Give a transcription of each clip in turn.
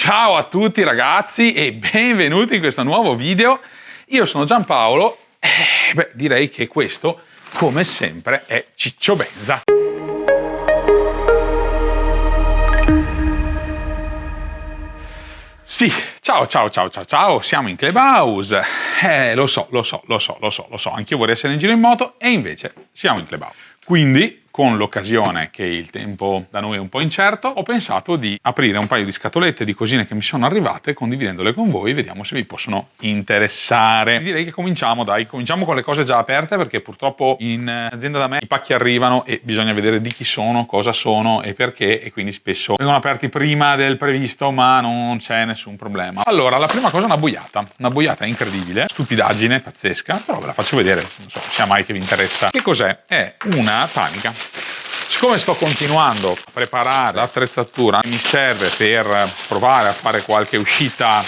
Ciao a tutti ragazzi e benvenuti in questo nuovo video. Io sono Giampaolo e direi che questo, come sempre, è Ciccio Benza. Sì, ciao, siamo in Clubhouse. Lo so, anch'io vorrei essere in giro in moto e invece siamo in Clubhouse. Quindi, con l'occasione che il tempo da noi è un po' incerto, ho pensato di aprire un paio di scatolette di cosine che mi sono arrivate, condividendole con voi, vediamo se vi possono interessare. Direi che cominciamo con le cose già aperte, perché purtroppo in azienda da me i pacchi arrivano e bisogna vedere di chi sono, cosa sono e perché, e quindi spesso vengono aperti prima del previsto, ma non c'è nessun problema. Allora, la prima cosa è una boiata incredibile, stupidaggine, pazzesca, però ve la faccio vedere, non so, sia mai che vi interessa. Che cos'è? È una tanica. Siccome sto continuando a preparare l'attrezzatura, mi serve per provare a fare qualche uscita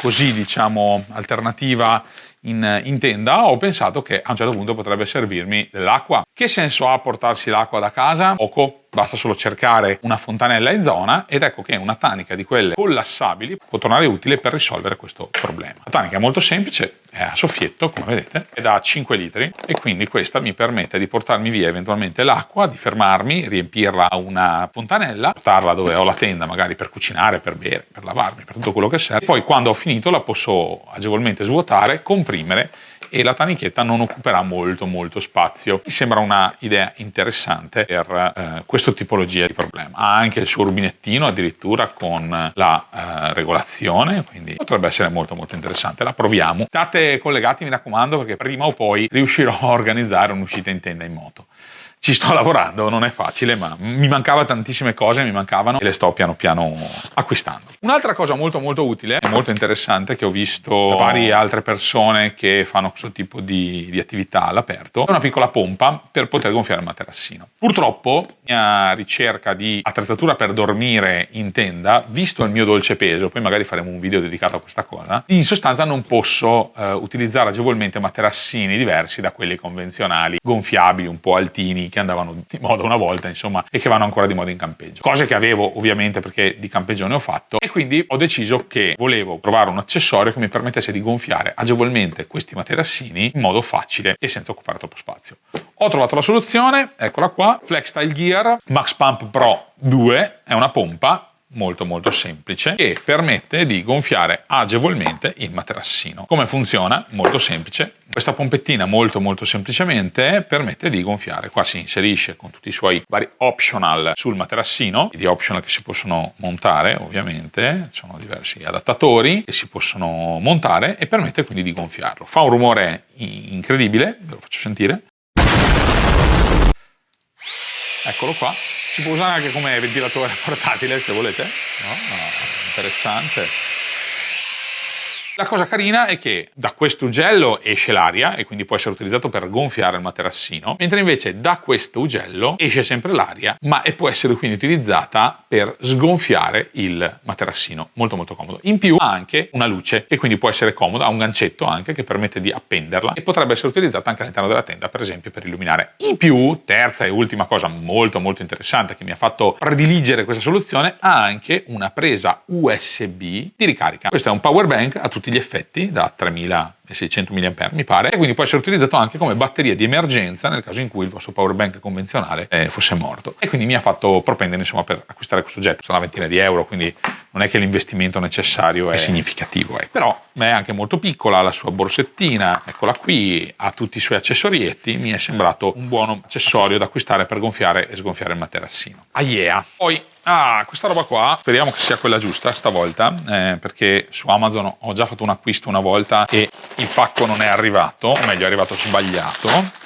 così, diciamo, alternativa in tenda, ho pensato che a un certo punto potrebbe servirmi dell'acqua. Che senso ha portarsi l'acqua da casa? Poco, basta solo cercare una fontanella in zona ed ecco che una tanica di quelle collassabili può tornare utile per risolvere questo problema. La tanica è molto semplice, è a soffietto, come vedete, è da 5 litri e quindi questa mi permette di portarmi via eventualmente l'acqua, di fermarmi, riempirla a una fontanella, portarla dove ho la tenda, magari per cucinare, per bere, per lavarmi, per tutto quello che serve. Poi quando ho finito la posso agevolmente svuotare, comprimere e la tanichetta non occuperà molto spazio. Mi sembra una idea interessante per questa tipologia di problema. Ha anche il suo rubinettino addirittura con la regolazione, quindi potrebbe essere molto interessante. La proviamo. State collegati, mi raccomando, perché prima o poi riuscirò a organizzare un'uscita in tenda in moto. Ci sto lavorando, non è facile, ma mi mancava tantissime cose, mi mancavano e le sto piano piano acquistando. Un'altra cosa molto utile e molto interessante che ho visto da varie altre persone che fanno questo tipo di attività all'aperto è una piccola pompa per poter gonfiare il materassino. Purtroppo, mia ricerca di attrezzatura per dormire in tenda, visto il mio dolce peso, poi magari faremo un video dedicato a questa cosa, in sostanza non posso utilizzare agevolmente materassini diversi da quelli convenzionali, gonfiabili, un po' altini, che andavano di moda una volta, insomma, e che vanno ancora di moda in campeggio. Cose che avevo ovviamente perché di campeggio ne ho fatto e quindi ho deciso che volevo provare un accessorio che mi permettesse di gonfiare agevolmente questi materassini in modo facile e senza occupare troppo spazio. Ho trovato la soluzione, eccola qua, Flex Style Gear Max Pump Pro 2, è una pompa molto semplice che permette di gonfiare agevolmente il materassino. Come funziona? Molto semplice. Questa pompettina molto semplicemente permette di gonfiare. Qua si inserisce con tutti i suoi vari optional sul materassino, di optional che si possono montare ovviamente, sono diversi adattatori che si possono montare e permette quindi di gonfiarlo. Fa un rumore incredibile, ve lo faccio sentire. Eccolo qua. Si può usare anche come ventilatore portatile se volete, no? Interessante. La cosa carina è che da questo ugello esce l'aria e quindi può essere utilizzato per gonfiare il materassino, mentre invece da questo ugello esce sempre l'aria, ma può essere quindi utilizzata per sgonfiare il materassino. Molto comodo. In più ha anche una luce che quindi può essere comoda, ha un gancetto anche che permette di appenderla e potrebbe essere utilizzata anche all'interno della tenda, per esempio per illuminare. In più, terza e ultima cosa molto interessante che mi ha fatto prediligere questa soluzione, ha anche una presa USB di ricarica. Questo è un power bank a tutti gli effetti da 3600 mAh mi pare e quindi può essere utilizzato anche come batteria di emergenza nel caso in cui il vostro power bank convenzionale fosse morto e quindi mi ha fatto propendere insomma per acquistare questo oggetto. Sono una ventina di euro, quindi non è che l'investimento necessario è significativo, però è anche molto piccola, la sua borsettina, eccola qui, ha tutti i suoi accessorietti, mi è sembrato un buon accessorio da acquistare per gonfiare e sgonfiare il materassino. Poi questa roba qua, speriamo che sia quella giusta stavolta, perché su Amazon ho già fatto un acquisto una volta e il pacco non è arrivato, o meglio è arrivato sbagliato.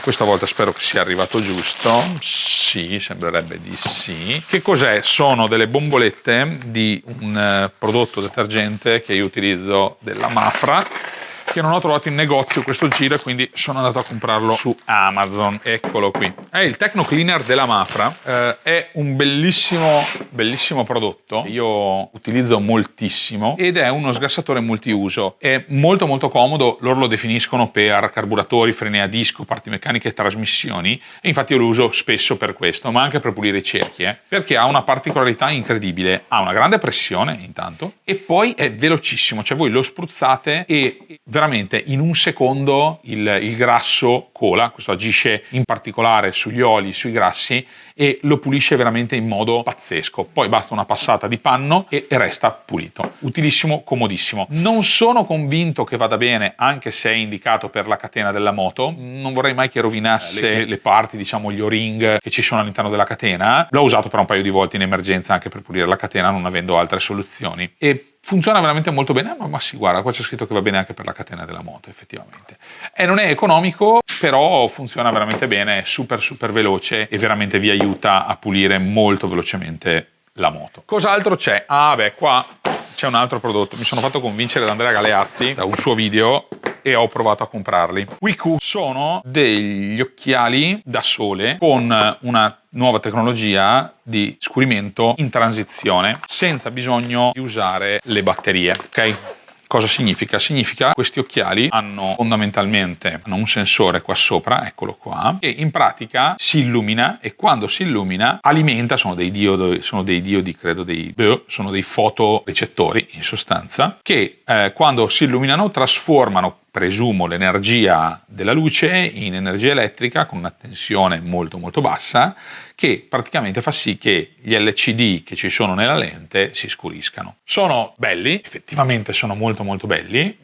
Questa volta spero che sia arrivato giusto. Sì, sembrerebbe di sì. Che cos'è? Sono delle bombolette di un prodotto detergente che io utilizzo della Mafra che non ho trovato in negozio questo giro e quindi sono andato a comprarlo su Amazon. Eccolo qui. È il Techno Cleaner della Mafra. È un bellissimo prodotto. Io utilizzo moltissimo ed è uno sgassatore multiuso. È molto comodo. Loro lo definiscono per carburatori, freni a disco, parti meccaniche e trasmissioni. E infatti io lo uso spesso per questo, ma anche per pulire i cerchi, perché ha una particolarità incredibile. Ha una grande pressione intanto e poi è velocissimo. Cioè voi lo spruzzate e veramente in un secondo il grasso cola. Questo agisce in particolare sugli oli, sui grassi e lo pulisce veramente in modo pazzesco. Poi basta una passata di panno e resta pulito. Utilissimo, comodissimo. Non sono convinto che vada bene, anche se è indicato per la catena della moto. Non vorrei mai che rovinasse le parti, diciamo gli o-ring che ci sono all'interno della catena. L'ho usato per un paio di volte in emergenza anche per pulire la catena, non avendo altre soluzioni. E funziona veramente molto bene, ma sì, guarda, qua c'è scritto che va bene anche per la catena della moto, effettivamente. E non è economico, però funziona veramente bene, è super veloce e veramente vi aiuta a pulire molto velocemente la moto. Cos'altro c'è? Ah beh, qua c'è un altro prodotto. Mi sono fatto convincere da Andrea Galeazzi da un suo video e ho provato a comprarli. Wiku sono degli occhiali da sole con una nuova tecnologia di scurimento in transizione senza bisogno di usare le batterie, ok? Cosa significa? Significa che questi occhiali hanno fondamentalmente un sensore qua sopra, eccolo qua, che in pratica si illumina e quando si illumina alimenta, sono dei diodi, credo, sono dei fotorecettori in sostanza, che quando si illuminano trasformano, presumo, l'energia della luce in energia elettrica con una tensione molto bassa, che praticamente fa sì che gli LCD che ci sono nella lente si scuriscano. Sono belli, effettivamente sono molto belli,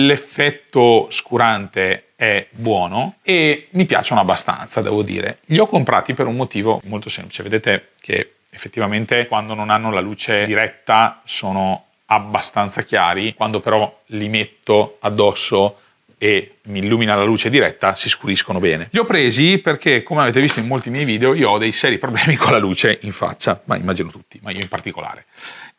l'effetto scurante è buono e mi piacciono abbastanza, devo dire. Li ho comprati per un motivo molto semplice. Vedete che effettivamente quando non hanno la luce diretta sono abbastanza chiari, quando però li metto addosso e mi illumina la luce diretta si scuriscono bene. Li ho presi perché, come avete visto in molti miei video, io ho dei seri problemi con la luce in faccia, ma immagino tutti, ma io in particolare.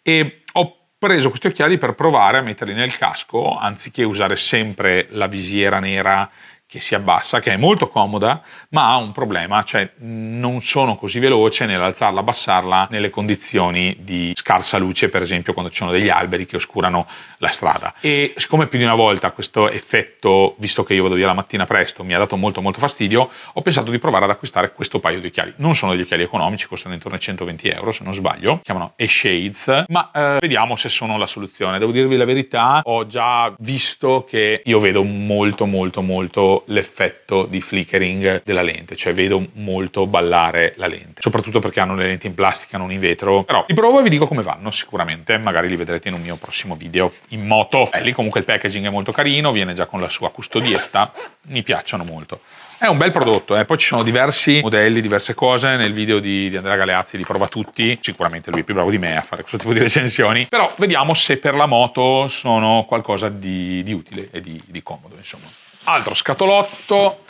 E ho preso questi occhiali per provare a metterli nel casco, anziché usare sempre la visiera nera che si abbassa, che è molto comoda, ma ha un problema, cioè non sono così veloce nell'alzarla, abbassarla nelle condizioni di scarsa luce, per esempio quando ci sono degli alberi che oscurano la strada. E siccome più di una volta questo effetto, visto che io vado via la mattina presto, mi ha dato molto fastidio, ho pensato di provare ad acquistare questo paio di occhiali. Non sono degli occhiali economici, costano intorno ai 120 euro se non sbaglio, si chiamano E-Shades, ma vediamo se sono la soluzione. Devo dirvi la verità, ho già visto che io vedo molto l'effetto di flickering della lente, cioè vedo molto ballare la lente, soprattutto perché hanno le lenti in plastica, non in vetro. Però li provo e vi dico come vanno, sicuramente, magari li vedrete in un mio prossimo video in moto. Lì comunque il packaging è molto carino, viene già con la sua custodietta, mi piacciono molto. È un bel prodotto, poi ci sono diversi modelli, diverse cose. Nel video di Andrea Galeazzi li prova tutti, sicuramente lui è più bravo di me a fare questo tipo di recensioni, però vediamo se per la moto sono qualcosa di utile e di comodo, insomma. Altro scatolotto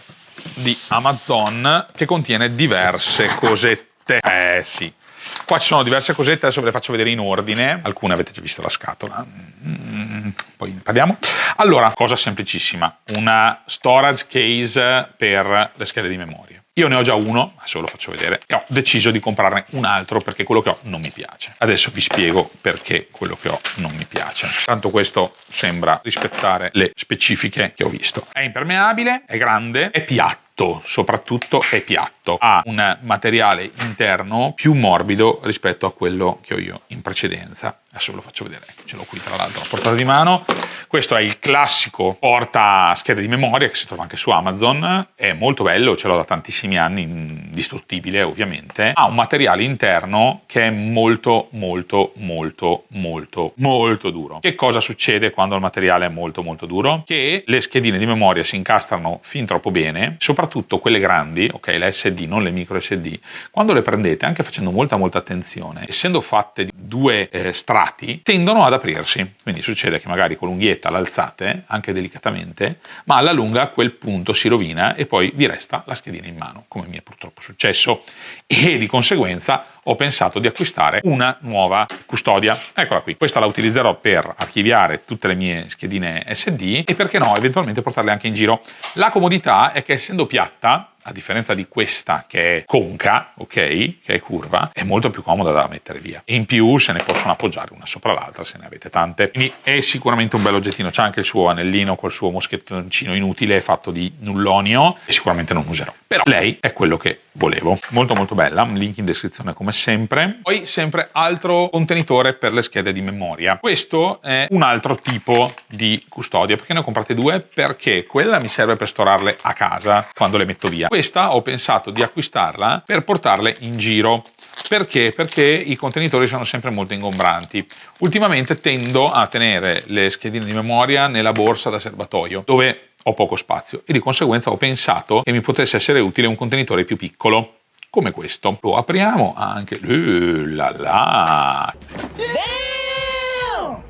di Amazon che contiene diverse cosette. Sì. Qua ci sono diverse cosette, adesso ve le faccio vedere in ordine. Alcune avete già visto la scatola. Poi ne parliamo. Allora, cosa semplicissima. Una storage case per le schede di memoria. Io ne ho già uno, adesso ve lo faccio vedere, e ho deciso di comprarne un altro perché quello che ho non mi piace. Adesso vi spiego perché quello che ho non mi piace. Tanto questo sembra rispettare le specifiche che ho visto. È impermeabile, è grande, è piatto, soprattutto è piatto. Ha un materiale interno più morbido rispetto a quello che ho io in precedenza. Adesso ve lo faccio vedere, ce l'ho qui tra l'altro a portata di mano. Questo è il classico porta schede di memoria che si trova anche su Amazon, è molto bello, ce l'ho da tantissimi anni, indistruttibile ovviamente. Ha un materiale interno che è molto duro. Che cosa succede quando il materiale è molto duro? Che le schedine di memoria si incastrano fin troppo bene, soprattutto quelle grandi, ok, la SD, non le micro SD, quando le prendete, anche facendo molta attenzione, essendo fatte di due strati, tendono ad aprirsi. Quindi succede che magari con l'unghietta l'alzate, anche delicatamente, ma alla lunga a quel punto si rovina e poi vi resta la schedina in mano, come mi è purtroppo successo. E di conseguenza ho pensato di acquistare una nuova custodia. Eccola qui. Questa la utilizzerò per archiviare tutte le mie schedine SD e perché no, eventualmente portarle anche in giro. La comodità è che essendo piatta, a differenza di questa che è conca, ok, che è curva, è molto più comoda da mettere via. E in più se ne possono appoggiare una sopra l'altra se ne avete tante. Quindi è sicuramente un bel oggettino. C'ha anche il suo anellino col suo moschettoncino inutile fatto di nullonio e sicuramente non userò. Però lei è quello che volevo. Molto molto bella, un link in descrizione come sempre. Poi sempre altro contenitore per le schede di memoria. Questo è un altro tipo di custodia, perché ne ho comprate due, perché quella mi serve per storarle a casa quando le metto via. Questa ho pensato di acquistarla per portarle in giro. Perché? Perché i contenitori sono sempre molto ingombranti. Ultimamente tendo a tenere le schedine di memoria nella borsa da serbatoio, dove ho poco spazio e di conseguenza ho pensato che mi potesse essere utile un contenitore più piccolo, come questo. Lo apriamo anche. La la!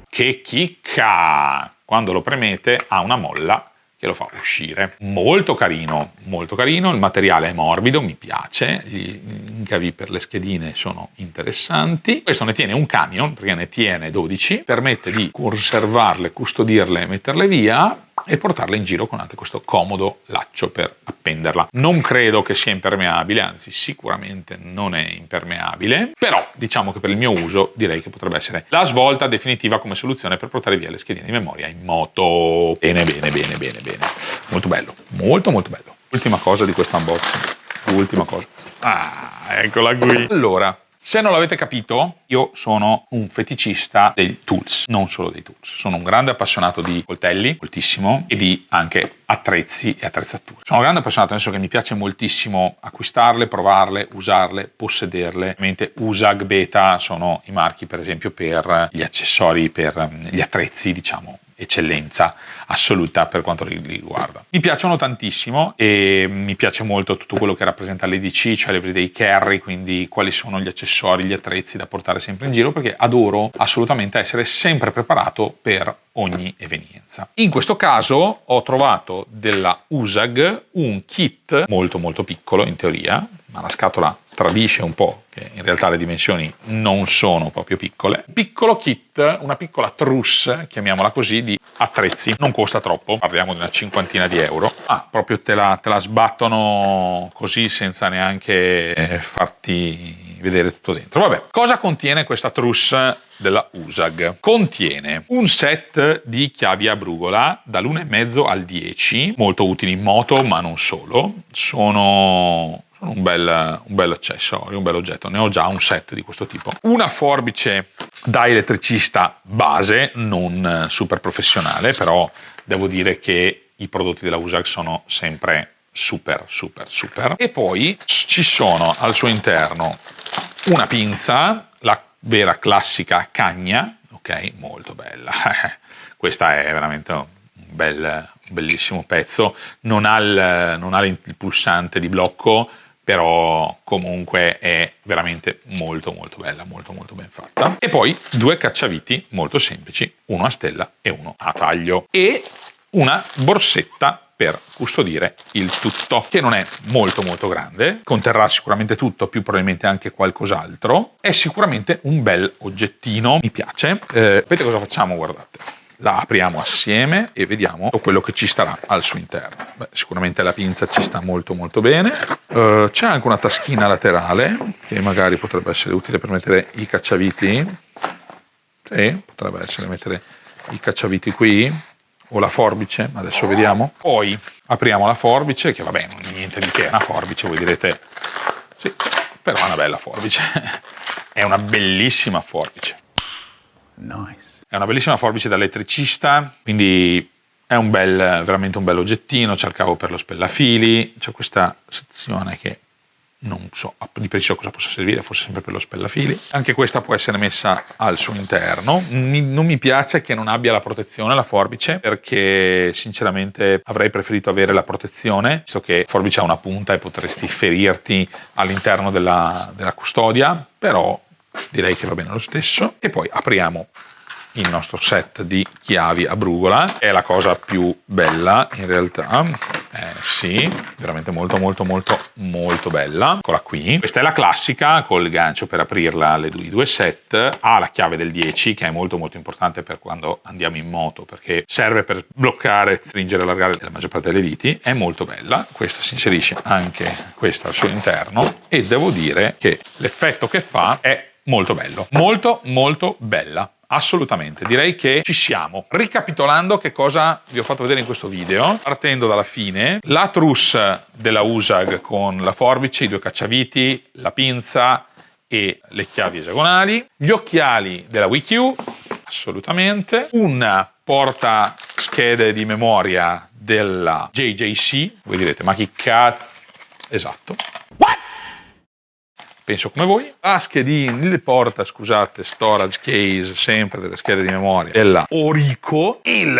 Che chicca! Quando lo premete ha una molla che lo fa uscire. Molto carino, il materiale è morbido, mi piace, gli incavi per le schedine sono interessanti. Questo ne tiene un camion, perché ne tiene 12, permette di conservarle, custodirle, metterle via e portarle in giro con anche questo comodo laccio per appenderla. Non credo che sia impermeabile, anzi sicuramente non è impermeabile, però diciamo che per il mio uso direi che potrebbe essere la svolta definitiva come soluzione per portare via le schedine di memoria in moto. Bene, bene, bene, bene, bene. Molto bello, molto molto bello. Ultima cosa di questo unboxing, ultima cosa. Ah, eccola qui. Allora, se non l'avete capito, io sono un feticista dei tools, non solo dei tools. Sono un grande appassionato di coltelli, moltissimo, e di anche attrezzi e attrezzature. Sono un grande appassionato, nel senso che mi piace moltissimo acquistarle, provarle, usarle, possederle. Ovviamente USAG, Beta sono i marchi, per esempio, per gli accessori, per gli attrezzi, diciamo, eccellenza assoluta per quanto li riguarda. Mi piacciono tantissimo e mi piace molto tutto quello che rappresenta l'EDC, cioè l'Everyday Carry, quindi quali sono gli accessori, gli attrezzi da portare sempre in giro, perché adoro assolutamente essere sempre preparato per ogni evenienza. In questo caso ho trovato della USAG un kit molto molto piccolo in teoria, ma la scatola tradisce un po' che in realtà le dimensioni non sono proprio piccole. Piccolo kit, una piccola trousse, chiamiamola così, di attrezzi. Non costa troppo, parliamo di una cinquantina di euro. Proprio te la sbattono così senza neanche farti vedere tutto dentro. Vabbè, cosa contiene questa trousse della USAG? Contiene un set di chiavi a brugola dall'1,5 al 10, molto utili in moto, ma non solo. Sono un bel accessorio, un bel oggetto. Ne ho già un set di questo tipo. Una forbice da elettricista base, non super professionale, però devo dire che i prodotti della USAG sono sempre super. E poi ci sono al suo interno una pinza, la vera classica cagna, ok, molto bella. Questa è veramente un bellissimo pezzo. Non ha il pulsante di blocco, però comunque è veramente molto bella, molto ben fatta. E poi due cacciaviti molto semplici, uno a stella e uno a taglio, e una borsetta per custodire il tutto, che non è molto grande, conterrà sicuramente tutto, più probabilmente anche qualcos'altro. È sicuramente un bel oggettino, mi piace. Vedete cosa facciamo? Guardate, la apriamo assieme e vediamo quello che ci starà al suo interno. Beh, sicuramente la pinza ci sta molto bene. C'è anche una taschina laterale che magari potrebbe essere utile per mettere i cacciaviti. Sì, potrebbe essere mettere i cacciaviti qui, o la forbice, adesso vediamo. Poi apriamo la forbice, che vabbè, non è niente di che, è una forbice, voi direte sì, però è una bella forbice. È una bellissima forbice. Nice. È una bellissima forbice da elettricista, quindi è veramente un bel oggettino. C'è il cavo per lo spellafili, c'è questa sezione che non so di preciso cosa possa servire, forse sempre per lo spellafili. Anche questa può essere messa al suo interno. Non mi piace che non abbia la protezione la forbice, perché sinceramente avrei preferito avere la protezione, visto che la forbice ha una punta e potresti ferirti all'interno della custodia, però direi che va bene lo stesso. E poi apriamo il nostro set di chiavi a brugola. È la cosa più bella in realtà, Sì, veramente molto molto molto molto bella. Eccola qui. Questa è la classica col gancio per aprirla, i due set. Ha la chiave del 10 che è molto molto importante per quando andiamo in moto, perché serve per bloccare, stringere e allargare la maggior parte delle viti. È molto bella. Questa si inserisce anche questa al suo interno e devo dire che l'effetto che fa è molto bello, molto molto bella. Assolutamente, direi che ci siamo. Ricapitolando che cosa vi ho fatto vedere in questo video, partendo dalla fine, la trousse della USAG con la forbice, i due cacciaviti, la pinza e le chiavi esagonali, gli occhiali della WiiQ, assolutamente, un porta schede di memoria della JJC, voi direte ma chi cazzo, esatto. Penso come voi, la schedina, il porta, scusate, storage case, sempre delle schede di memoria, della Orico, il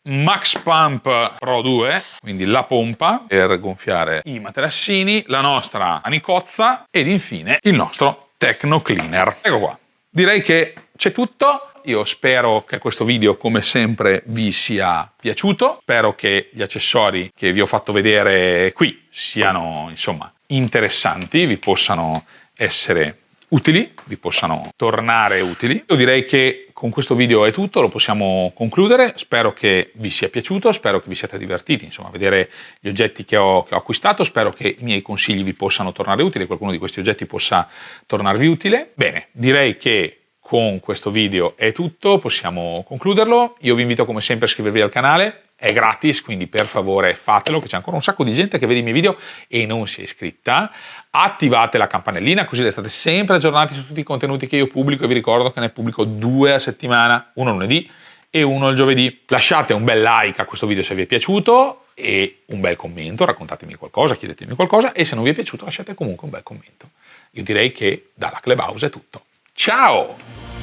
Max Pump Pro 2, quindi la pompa per gonfiare i materassini, la nostra manicozza ed infine il nostro Techno Cleaner. Ecco qua, direi che c'è tutto. Io spero che questo video, come sempre, vi sia piaciuto. Spero che gli accessori che vi ho fatto vedere qui siano, insomma, interessanti, vi possano essere utili, vi possano tornare utili. Io direi che con questo video è tutto, lo possiamo concludere. Spero che vi sia piaciuto, spero che vi siate divertiti, insomma, a vedere gli oggetti che ho acquistato. Spero che i miei consigli vi possano tornare utili, qualcuno di questi oggetti possa tornarvi utile. Bene, direi che con questo video è tutto, possiamo concluderlo. Io vi invito come sempre a iscrivervi al canale, è gratis, quindi per favore fatelo, che c'è ancora un sacco di gente che vede i miei video e non si è iscritta. Attivate la campanellina così restate sempre aggiornati su tutti i contenuti che io pubblico e vi ricordo che ne pubblico 2 a settimana, uno lunedì e uno il giovedì. Lasciate un bel like a questo video se vi è piaciuto e un bel commento, raccontatemi qualcosa, chiedetemi qualcosa e se non vi è piaciuto lasciate comunque un bel commento. Io direi che dalla Clubhouse è tutto. Ciao!